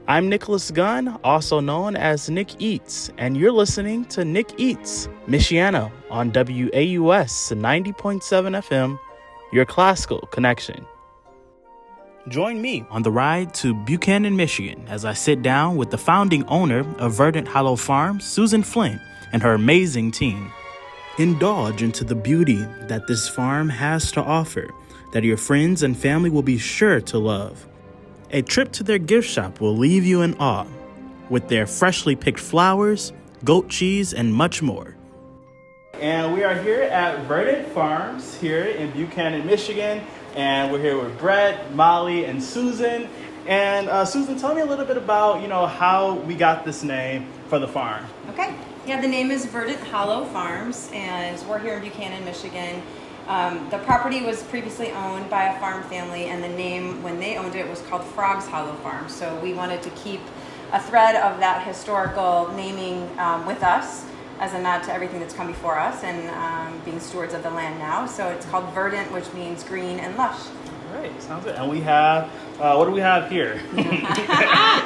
I'm Nicholas Gunn, also known as Nick Eats, and you're listening to Nick Eats, Michiano on WAUS 90.7 FM, your classical connection. Join me on the ride to Buchanan, Michigan, as I sit down with the founding owner of Verdant Hollow Farms, Susan Flynn, and her amazing team. Indulge into the beauty that this farm has to offer, that your friends and family will be sure to love. A trip to their gift shop will leave you in awe, with their freshly picked flowers, goat cheese, and much more. And we are here at Verdant Farms here in Buchanan, Michigan. And we're here with Brett, Molly, and Susan. And Susan, tell me a little bit about, how we got this name for the farm. Okay. Yeah, the name is Verdant Hollow Farms, and we're here in Buchanan, Michigan. The property was previously owned by a farm family, and the name, when they owned it, was called Frog's Hollow Farm. So we wanted to keep a thread of that historical naming with us, as a nod to everything that's come before us and being stewards of the land now. So it's called Verdant, which means green and lush. All right, sounds good. And we have, what do we have here?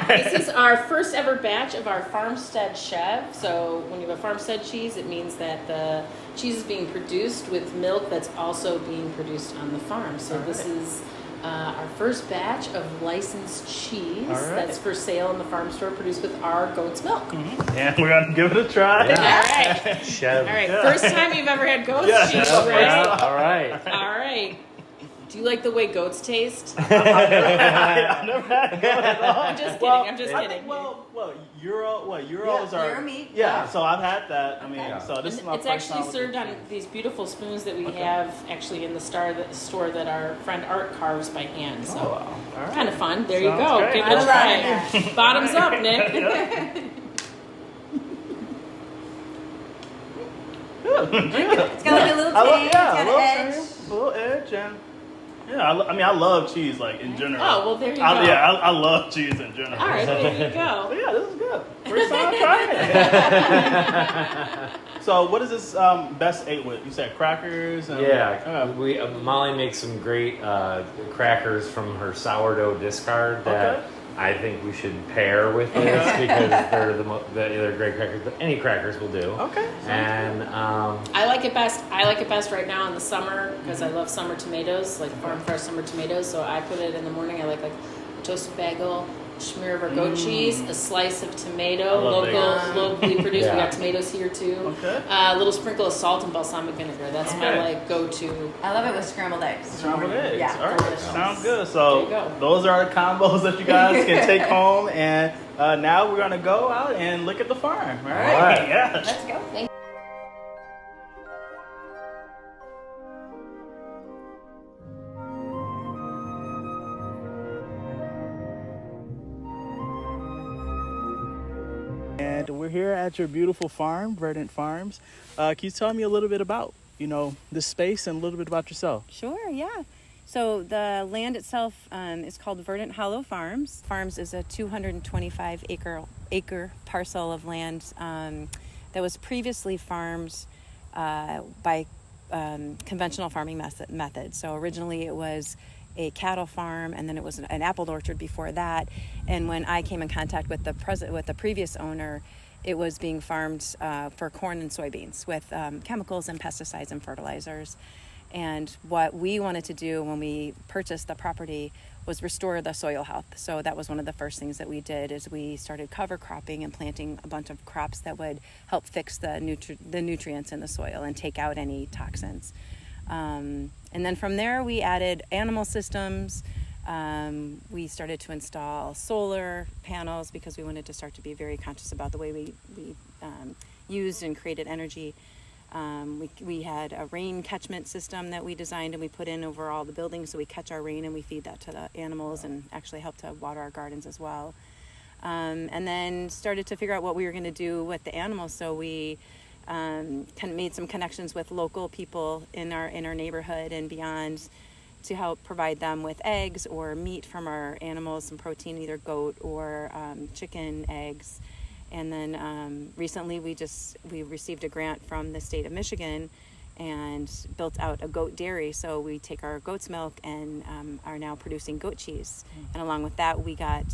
This is our first ever batch of our farmstead chev. So when you have a farmstead cheese, it means that the cheese is being produced with milk that's also being produced on the farm. So this is our first batch of licensed cheese that's for sale in the farm store, produced with our goat's milk. Mm-hmm. And we're going to give it a try. Yeah. All right. Chev. All right. First time you've ever had goat's cheese, Yeah. right? All right. All right. Do you like the way goats taste? I've never had goat at all. I'm just kidding. I'm just kidding. Euros are... Euro meat. Yeah, so I've had that. So this is my It's first actually time served on these beautiful spoons that we have actually in the store that our friend Art carves by hand. So All right. kind of fun. There Sounds you go. great. Give it a I try. Bottoms up, Nick. It's got like a little tang, it's got an edge. A little edge, and I love cheese, like in general. Oh, well, there you go. I love cheese in general. All right, there you go. So yeah, this is good. First time trying it. So what is this best ate with? You said crackers? And, we Molly makes some great crackers from her sourdough discard that I think we should pair with this because they're great crackers. But any crackers will do. Okay. And I like it best. I like it best right now in the summer because I love summer tomatoes, like farm fresh summer tomatoes. So I put it in the morning. I like a toasted bagel, a smear of our goat cheese, a slice of tomato, locally produced. Yeah. We got tomatoes here too. Okay. A little sprinkle of salt and balsamic vinegar. That's my go-to. I love it with scrambled eggs. Scrambled eggs. Yeah, All right. delicious. Sounds good. So There you go. those are the combos that you guys can take home. And now we're going to go out and look at the farm. All right. All right. Yeah. Let's go. Thank And we're here at your beautiful farm, Verdant Farms. Can you tell me a little bit about, this space and a little bit about yourself? Sure, yeah. So the land itself is called Verdant Hollow Farms. Farms is a 225 acre parcel of land that was previously farmed by conventional farming methods. So originally it was a cattle farm, and then it was an apple orchard before that. And when I came in contact with the previous owner, it was being farmed for corn and soybeans with chemicals and pesticides and fertilizers. And what we wanted to do when we purchased the property was restore the soil health. So that was one of the first things that we did, is we started cover cropping and planting a bunch of crops that would help fix the nutrients in the soil and take out any toxins. And then from there, we added animal systems. We started to install solar panels because we wanted to start to be very conscious about the way we used and created energy. We had a rain catchment system that we designed and we put in over all the buildings, so we catch our rain and we feed that to the animals and actually help to water our gardens as well. And then started to figure out what we were going to do with the animals, so we made some connections with local people in our neighborhood and beyond to help provide them with eggs or meat from our animals, some protein, either goat or chicken eggs. And then recently we received a grant from the state of Michigan and built out a goat dairy. So we take our goat's milk and are now producing goat cheese. And along with that, we got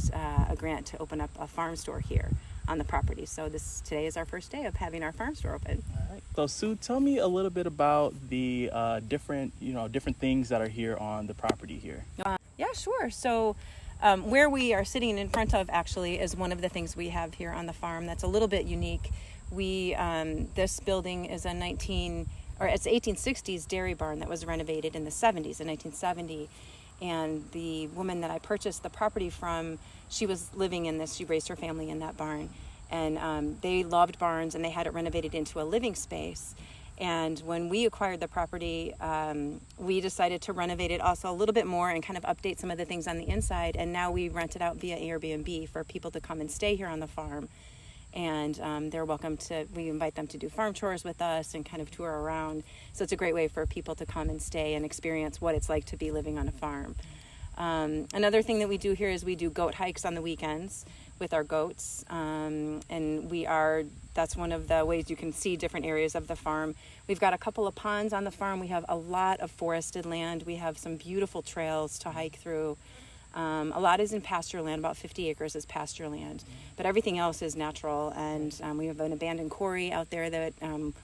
a grant to open up a farm store here on the property. So today is our first day of having our farm store open. All right. So Sue, tell me a little bit about the different things that are here on the property here. Yeah, sure. So where we are sitting in front of actually is one of the things we have here on the farm that's a little bit unique. This building is it's 1860s dairy barn that was renovated in the 70s, in 1970. And the woman that I purchased the property from, she was living in this. She raised her family in that barn. And they loved barns, and they had it renovated into a living space. And when we acquired the property, we decided to renovate it also a little bit more and kind of update some of the things on the inside. And now we rent it out via Airbnb for people to come and stay here on the farm. And they're welcome we invite them to do farm chores with us and kind of tour around. So it's a great way for people to come and stay and experience what it's like to be living on a farm. Another thing that we do here is we do goat hikes on the weekends with our goats. And that's one of the ways you can see different areas of the farm. We've got a couple of ponds on the farm. We have a lot of forested land. We have some beautiful trails to hike through. A lot is in pasture land, about 50 acres is pasture land, but everything else is natural. And we have an abandoned quarry out there that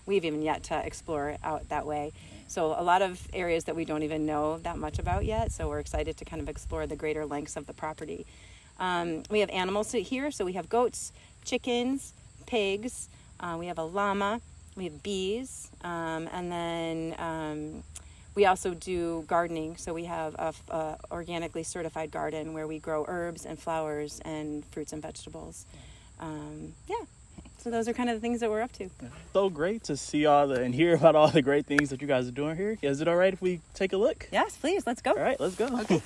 we've even yet to explore out that way. So a lot of areas that we don't even know that much about yet. So we're excited to kind of explore the greater lengths of the property. We have animals here. So we have goats, chickens, pigs. We have a llama. We have bees. And then we also do gardening. So we have a organically certified garden where we grow herbs and flowers and fruits and vegetables. So those are kind of the things that we're up to. So great to see and hear about all the great things that you guys are doing here. Is it all right if we take a look? Yes, please. Let's go. All right, let's go. Okay.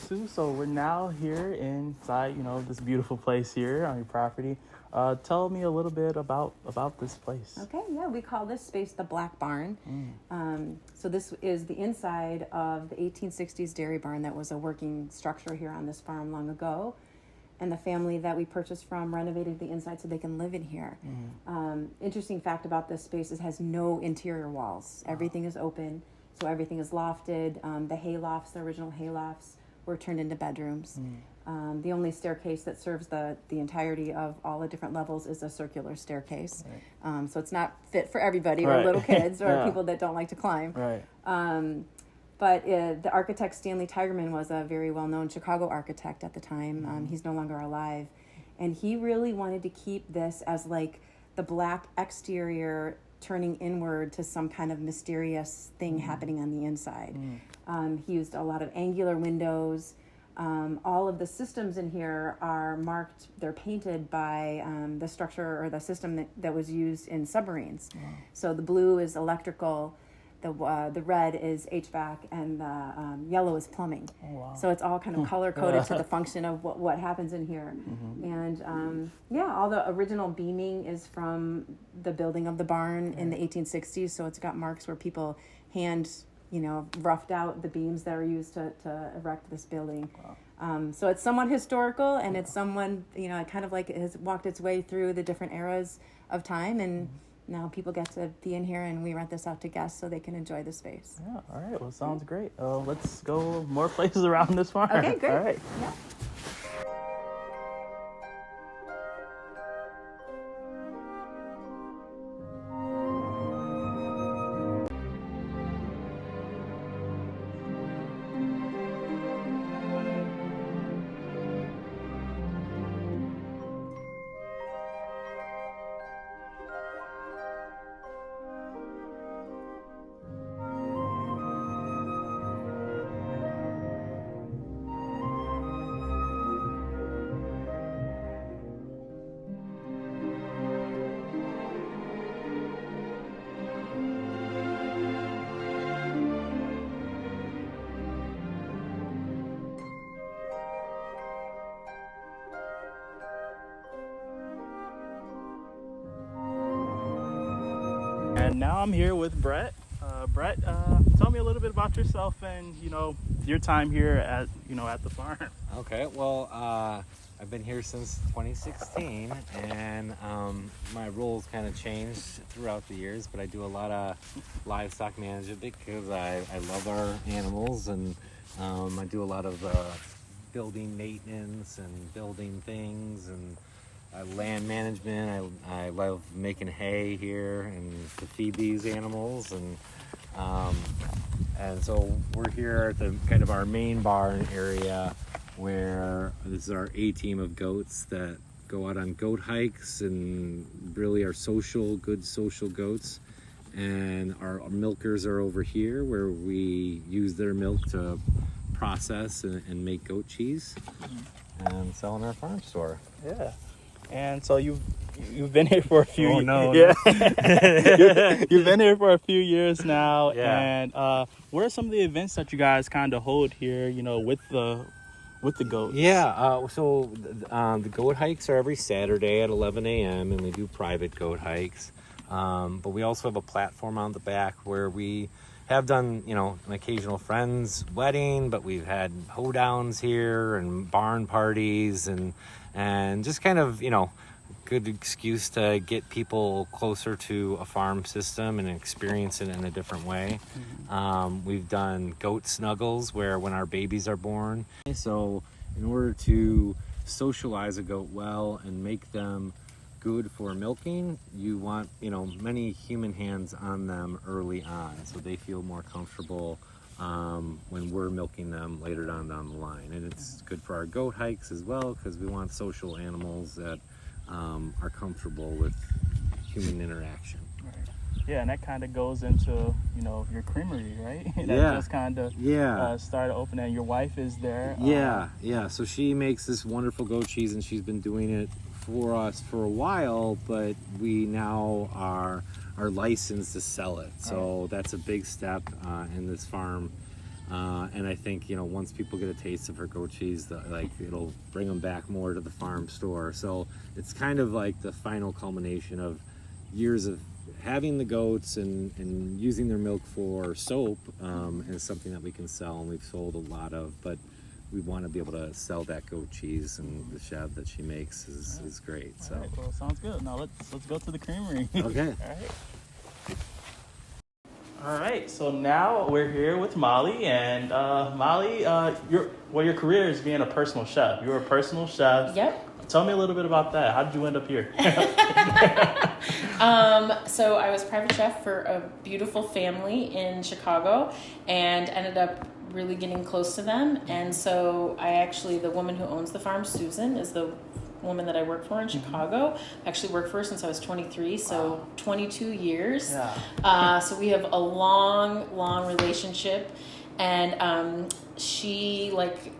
Sue, so we're now here inside, this beautiful place here on your property. Tell me a little bit about this place. Okay, yeah, we call this space the Black Barn. So this is the inside of the 1860s dairy barn that was a working structure here on this farm long ago. And the family that we purchased from renovated the inside so they can live in here. Interesting fact about this space is it has no interior walls. Everything is open, so everything is lofted. The hay lofts, the original hay lofts, were turned into bedrooms. The only staircase that serves the entirety of all the different levels is a circular staircase. Right. So it's not fit for everybody, or little kids, or people that don't like to climb. Right. But the architect Stanley Tigerman was a very well-known Chicago architect at the time. He's no longer alive. And he really wanted to keep this as like the black exterior turning inward to some kind of mysterious thing happening on the inside. He used a lot of angular windows. All of the systems in here are marked, they're painted by the structure or the system that was used in submarines. So the blue is electrical, the red is HVAC, and the yellow is plumbing. So it's all kind of color-coded to the function of what happens in here. And all the original beaming is from the building of the barn in the 1860s, so it's got marks where people roughed out the beams that are used to erect this building. So it's somewhat historical, and it's someone, kind of like it has walked its way through the different eras of time, and now people get to be in here, and we rent this out to guests so they can enjoy the space. Yeah, all right. Well, sounds great. Let's go more places around this farm. Okay, great. All right. Yeah. And now I'm here with Brett. Brett, tell me a little bit about yourself and, your time here at the farm. Okay, well, I've been here since 2016, and my roles kind of changed throughout the years, but I do a lot of livestock management because I love our animals, and I do a lot of building maintenance and building things and land management. I love making hay here and to feed these animals, and so we're here at the kind of our main barn area, where this is our A-team of goats that go out on goat hikes and really are good social goats. And our milkers are over here, where we use their milk to process and make goat cheese and sell in our farm store. Yeah. And so you've been here for a few years. No. You've been here for a few years now. Yeah. And what are some of the events that you guys kind of hold here, with the goats? Yeah, so the goat hikes are every Saturday at 11 a.m. and we do private goat hikes. But we also have a platform on the back where we have done, an occasional friend's wedding, but we've had hoedowns here and barn parties and just kind of, good excuse to get people closer to a farm system and experience it in a different way. We've done goat snuggles where when our babies are born. So in order to socialize a goat well and make them good for milking, you want, many human hands on them early on so they feel more comfortable when we're milking them later down the line. And it's good for our goat hikes as well, because we want social animals that are comfortable with human interaction. Right. Yeah, and that kind of goes into, your creamery, right? That just kind of started opening. Your wife is there. Yeah. So she makes this wonderful goat cheese, and she's been doing it for us for a while, but we now are licensed to sell it. So that's a big step in this farm. And I think, once people get a taste of her goat cheese, it'll bring them back more to the farm store. So it's kind of like the final culmination of years of having the goats and using their milk for soap is something that we can sell, and we've sold a lot of, but we want to be able to sell that goat cheese, and the chev that she makes is great. So. All right, well, sounds good. Now let's go to the creamery. Okay. All right. All right, so now we're here with Molly, and Molly, your career is being a personal chef. You're a personal chef. Yep. Tell me a little bit about that. How did you end up here? So I was private chef for a beautiful family in Chicago and ended up really getting close to them. And so the woman who owns the farm, Susan, is the woman that I work for in Chicago. I actually worked for her since I was 23, so 22 years. Yeah. So we have a long relationship. And she,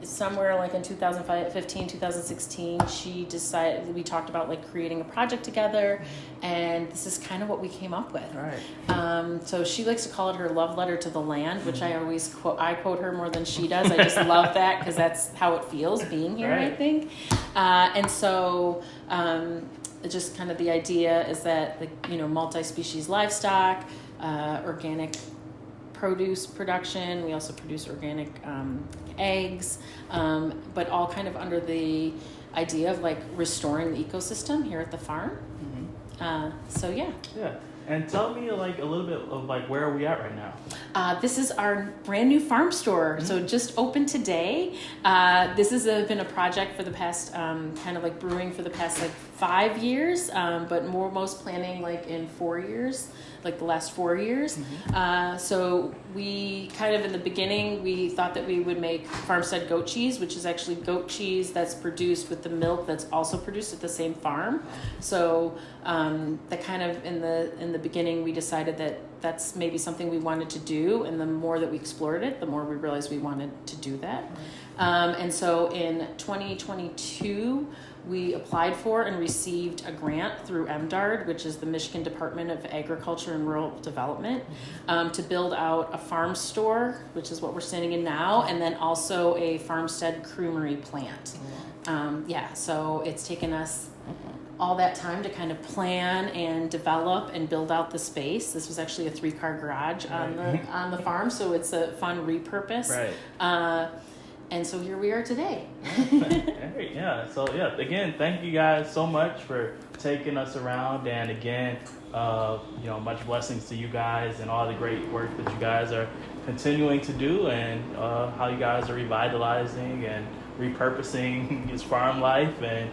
somewhere in 2015, 2016, she decided, we talked about creating a project together, and this is kind of what we came up with. Right. So she likes to call it her love letter to the land, which I always quote. I quote her more than she does. I just love that because that's how it feels being here, right. I think. And so just kind of the idea is that, multi-species livestock, organic produce production. We also produce organic eggs, but all kind of under the idea of restoring the ecosystem here at the farm. So yeah. Yeah. And tell me a little bit of where are we at right now? This is our brand new farm store. So just opened today. This has been a project for the past brewing for the past 5 years, but most planning in 4 years. The last 4 years. So we kind of in the beginning, we thought that we would make farmstead goat cheese, which is actually goat cheese that's produced with the milk that's also produced at the same farm. So that kind of in the beginning, we decided that that's maybe something we wanted to do. And the more that we explored it, the more we realized we wanted to do that. And so in 2022, we applied for and received a grant through MDARD, which is the Michigan Department of Agriculture and Rural Development, to build out a farm store, which is what we're standing in now, and then also a farmstead creamery plant. So it's taken us all that time to kind of plan and develop and build out the space. This was actually a 3-car garage on the farm, so it's a fun repurpose. Right. And so here we are today. Yeah. So yeah, again, thank you guys so much for taking us around, and again, much blessings to you guys and all the great work that you guys are continuing to do, and how you guys are revitalizing and repurposing his farm life and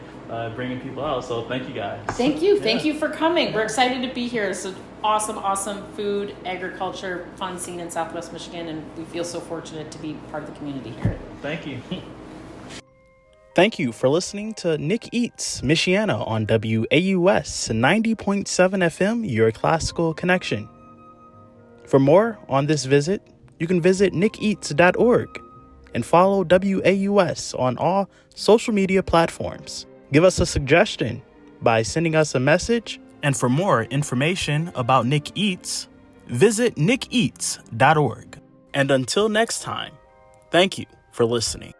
bringing people out. So thank you guys. Thank you. Thank you for coming. We're excited to be here. It's an awesome food, agriculture, fun scene in Southwest Michigan, and we feel so fortunate to be part of the community here. Thank you. Thank you for listening to Nick Eats, Michiana on WAUS 90.7 FM, your classical connection. For more on this visit, you can visit nickeats.org and follow WAUS on all social media platforms. Give us a suggestion by sending us a message. And for more information about Nick Eats, visit nickeats.org. And until next time, thank you for listening.